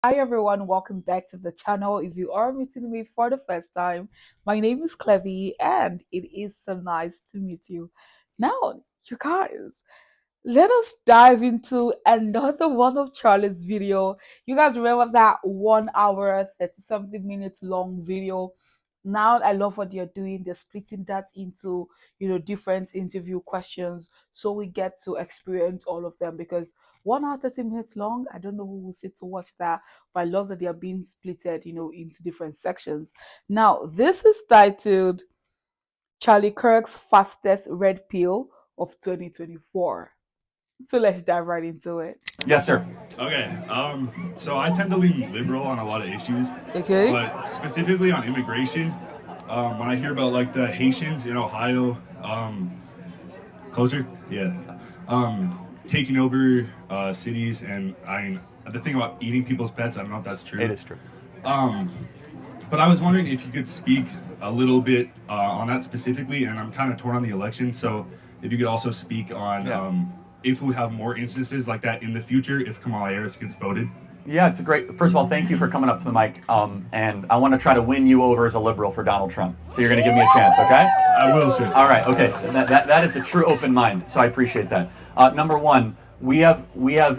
Hi everyone, welcome back to the channel. If you are meeting me for the first time, my name is Clevy and it is so nice to meet you. Now, you guys, let us dive into another one of Charlie's video. You guys remember that 1 hour, 30 something minutes long video? Now I love what they're doing. They're splitting that into, different interview questions so we get to experience all of them because 1 hour, 30 minutes long. I don't know who will sit to watch that, but I love that they are being splitted, into different sections. Now, this is titled Charlie Kirk's fastest red pill of 2024. So let's dive right into it. Yes, sir. Okay, so I tend to lean liberal on a lot of issues, Okay. but specifically on immigration, when I hear about like the Haitians in Ohio, closer, yeah, taking over cities, and the thing about eating people's pets, I don't know if that's true. It is true. Um, but I was wondering if you could speak a little bit on that specifically, and I'm kind of torn on the election, so if you could also speak on if we have more instances like that in the future if Kamala Harris gets voted. Yeah, it's a great. First of all, thank you for coming up to the mic. And I want to try to win you over as a liberal for Donald Trump. So you're going to give me a chance, okay? I will, sir. All right. Okay. That is a true open mind. So I appreciate that. Number one, we have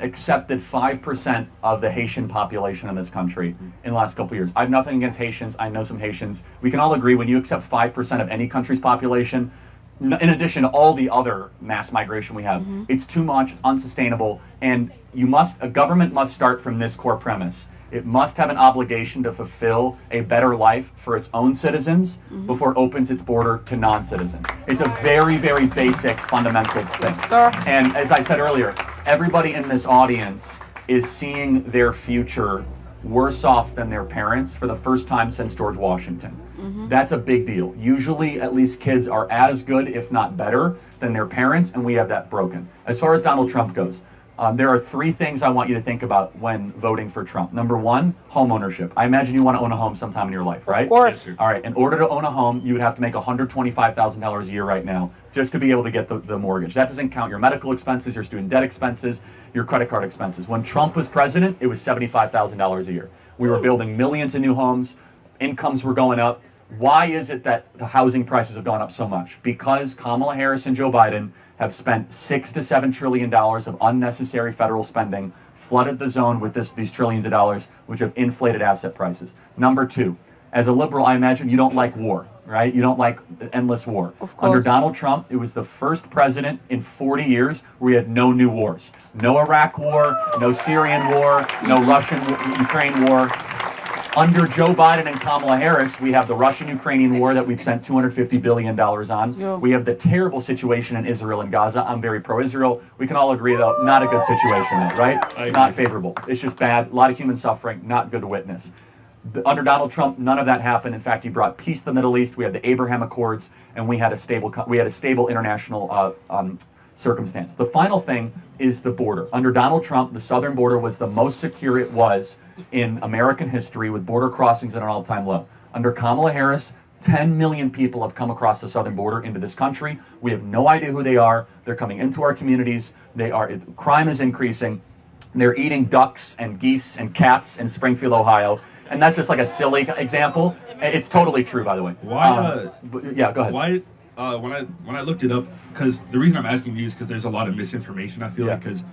accepted 5% of the Haitian population in this country in the last couple of years. I have nothing against Haitians. I know some Haitians. We can all agree when you accept 5% of any country's population, in addition to all the other mass migration we have, it's too much, it's unsustainable, and a government must start from this core premise. It must have an obligation to fulfill a better life for its own citizens before it opens its border to non-citizens. It's a very, very basic, fundamental thing. Yes, sir. And as I said earlier, everybody in this audience is seeing their future worse off than their parents for the first time since George Washington. That's a big deal. Usually, at least kids are as good, if not better, than their parents, and we have that broken. As far as Donald Trump goes, there are three things I want you to think about when voting for Trump. Number one, home ownership. I imagine you want to own a home sometime in your life, right? Of course. Yes, sir. All right. In order to own a home, you would have to make $125,000 a year right now just to be able to get the mortgage. That doesn't count your medical expenses, your student debt expenses, your credit card expenses. When Trump was president, it was $75,000 a year. We were building millions of new homes. Incomes were going up. Why is it that the housing prices have gone up so much? Because Kamala Harris and Joe Biden have spent $6 to $7 trillion of unnecessary federal spending, flooded the zone with these trillions of dollars, which have inflated asset prices. Number two, as a liberal, I imagine you don't like war, right? You don't like endless war. Of course. Under Donald Trump, it was the first president in 40 years where we had no new wars. No Iraq war, no Syrian war, no Russian-Ukraine war. Under Joe Biden and Kamala Harris, we have the Russian-Ukrainian war that we've spent $250 billion on. Yeah. We have the terrible situation in Israel and Gaza. I'm very pro-Israel. We can all agree, though, not a good situation, right? Not favorable. It's just bad. A lot of human suffering, not good to witness. Under Donald Trump, none of that happened. In fact, he brought peace to the Middle East. We had the Abraham Accords, and we had a stable international circumstance. The final thing is the border. Under Donald Trump, the southern border was the most secure it was in American history, with border crossings at an all-time low. Under Kamala Harris, 10 million people have come across the southern border into this country. We have no idea who they are. They're coming into our communities. Crime is increasing. They're eating ducks and geese and cats in Springfield, Ohio. And that's just like a silly example. It's totally true, by the way. Why? Yeah, go ahead. Why? When I looked it up, because the reason I'm asking you is because there's a lot of misinformation. I feel like because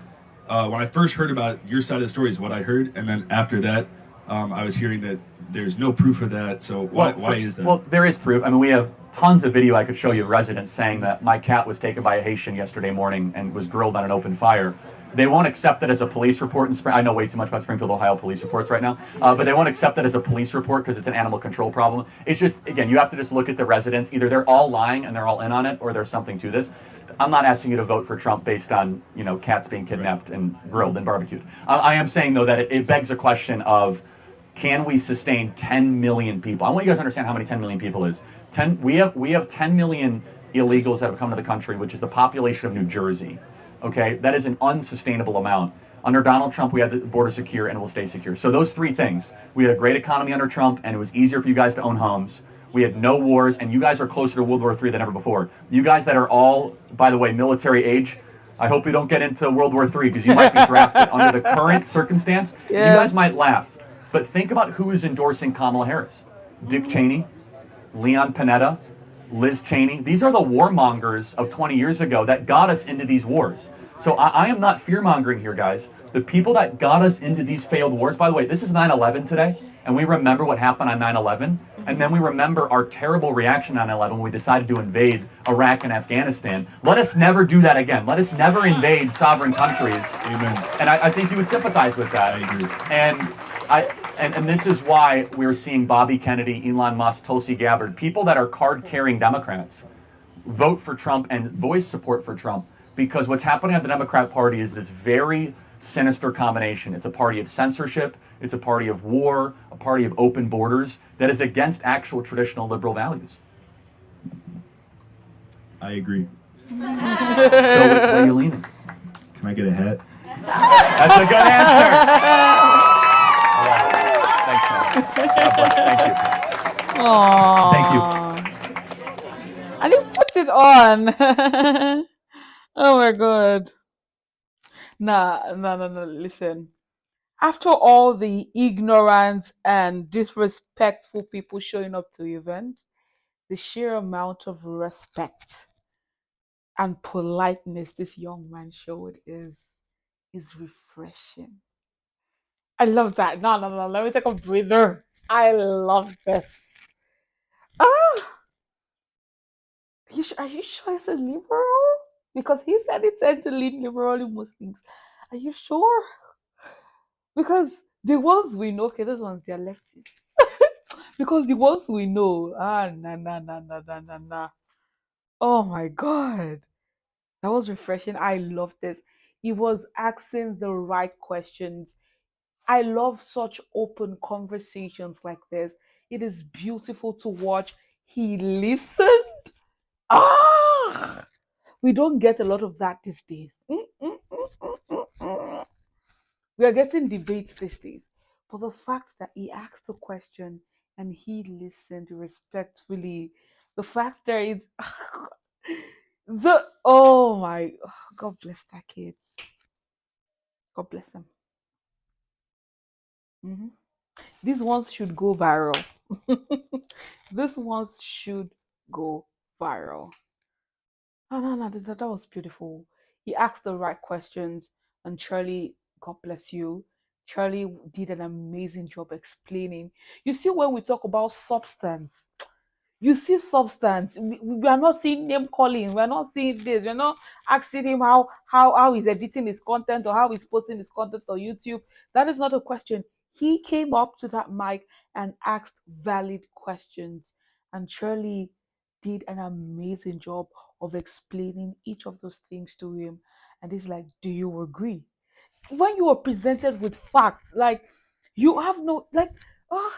when I first heard about your side of the story is what I heard, and then after that, I was hearing that there's no proof of that. So why is that? Well, there is proof. I mean, we have tons of video I could show you of residents saying that my cat was taken by a Haitian yesterday morning and was grilled on an open fire. They won't accept it as a police report in I know way too much about Springfield, Ohio police reports right now, but they won't accept it as a police report because it's an animal control problem. It's just, again, you have to just look at the residents. Either they're all lying and they're all in on it, or there's something to this. I'm not asking you to vote for Trump based on, cats being kidnapped and grilled and barbecued. I am saying, though, that it begs a question of, can we sustain 10 million people? I want you guys to understand how many 10 million people is. We have 10 million illegals that have come to the country, which is the population of New Jersey. Okay, that is an unsustainable amount. Under Donald Trump, we had the border secure and it will stay secure. So those three things. We had a great economy under Trump, and it was easier for you guys to own homes. We had no wars, and you guys are closer to World War III than ever before. You guys that are all, by the way, military age, I hope we don't get into World War III because you might be drafted. Under the current circumstance, you guys might laugh. But think about who is endorsing Kamala Harris. Dick Cheney, Leon Panetta, Liz Cheney. These are the warmongers of 20 years ago that got us into these wars. So I am not fear-mongering here, guys. The people that got us into these failed wars, by the way, this is 9/11 today, and we remember what happened on 9/11, and then we remember our terrible reaction on 9/11 when we decided to invade Iraq and Afghanistan. Let us never do that again. Let us never invade sovereign countries. Amen. And I think you would sympathize with that. I agree. And this is why we're seeing Bobby Kennedy, Elon Musk, Tulsi Gabbard, people that are card-carrying Democrats, vote for Trump and voice support for Trump, because what's happening at the Democrat Party is this very sinister combination. It's a party of censorship, it's a party of war, a party of open borders that is against actual traditional liberal values. I agree. So which way are you leaning? Can I get a hat? That's a good answer. Thanks, man. God bless. Thank you. Aww. Thank you. And he put it on. Oh my god. No. Listen. After all the ignorant and disrespectful people showing up to events, the sheer amount of respect and politeness this young man showed is refreshing. I love that. No. Let me take a breather. I love this. Ah, are you sure it's a liberal? Because he said he tend to lean liberally Muslims. Are you sure? Because the ones we know, okay, those ones they're leftists. Because the ones we know, nah. Oh my god, that was refreshing. I love this. He was asking the right questions. I love such open conversations like this. It is beautiful to watch. He listened. Ah, we don't get a lot of that these days. We are getting debates these days. But the fact that he asked a question and he listened respectfully, the fact that it's the oh my God bless that kid. God bless him. Mhm. These ones should go viral. These ones should go viral. No, that was beautiful. He asked the right questions, and Charlie, God bless you. Charlie did an amazing job explaining. You see, when we talk about substance, you see substance. We are not seeing name calling. We are not seeing this. We're not asking him how he's editing his content or how he's posting his content on YouTube. That is not a question. He came up to that mic and asked valid questions, and Shirley did an amazing job of explaining each of those things to him. And he's like, "Do you agree?" When you are presented with facts, like you have no like. Oh,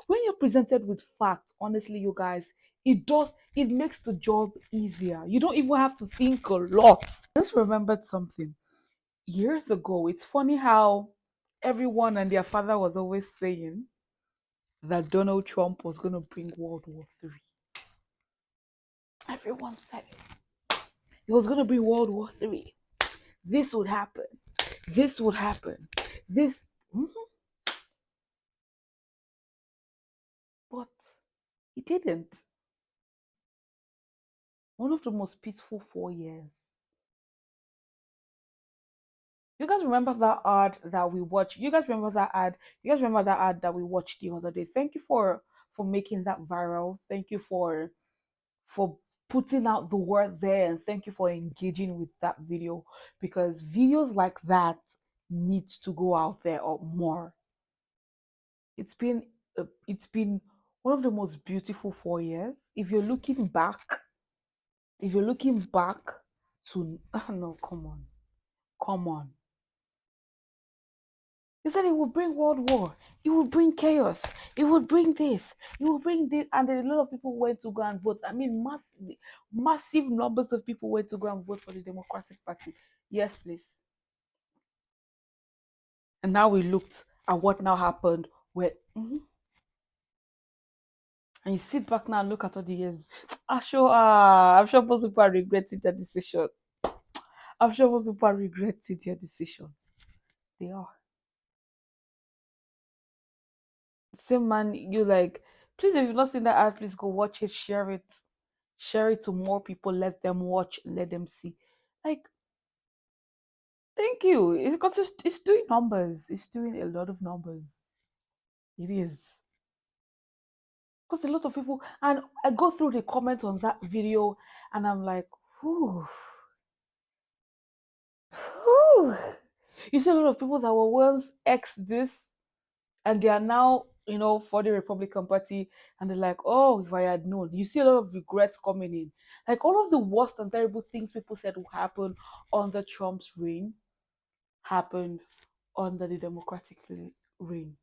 when you're presented with facts, honestly, you guys, it makes the job easier. You don't even have to think a lot. I just remembered something years ago. It's funny how everyone and their father was always saying that Donald Trump was going to bring World War III. Everyone said it. He was going to bring World War III. This would happen. This would happen. This. Mhm. But he didn't. One of the most peaceful 4 years. You guys remember that ad that we watched? You guys remember that ad? You guys remember that ad that we watched the other day? Thank you for making that viral. Thank you for putting out the word there, and thank you for engaging with that video, because videos like that need to go out there or more. It's been one of the most beautiful 4 years. If you're looking back to no, come on. He said it will bring world war, it will bring chaos, it will bring this, it will bring this, and then a lot of people went to go and vote. I mean, massive numbers of people went to go and vote for the Democratic Party. Yes, please. And now we looked at what now happened. Where and you sit back now and look at all the years. I'm sure most people are regretting their decision. I'm sure most people are regretting their decision. They are. Same man, you like, please, if you've not seen that ad, please go watch it, share it to more people, let them watch, let them see. Like, thank you. It's because it's doing numbers. It's doing a lot of numbers. It is. Because a lot of people, and I go through the comments on that video, and I'm like, whew, whew. You see a lot of people that were once ex this, and they are now, for the Republican Party, and they're like, oh, if I had known. You see a lot of regrets coming in. Like all of the worst and terrible things people said would happen under Trump's reign happened under the Democratic reign.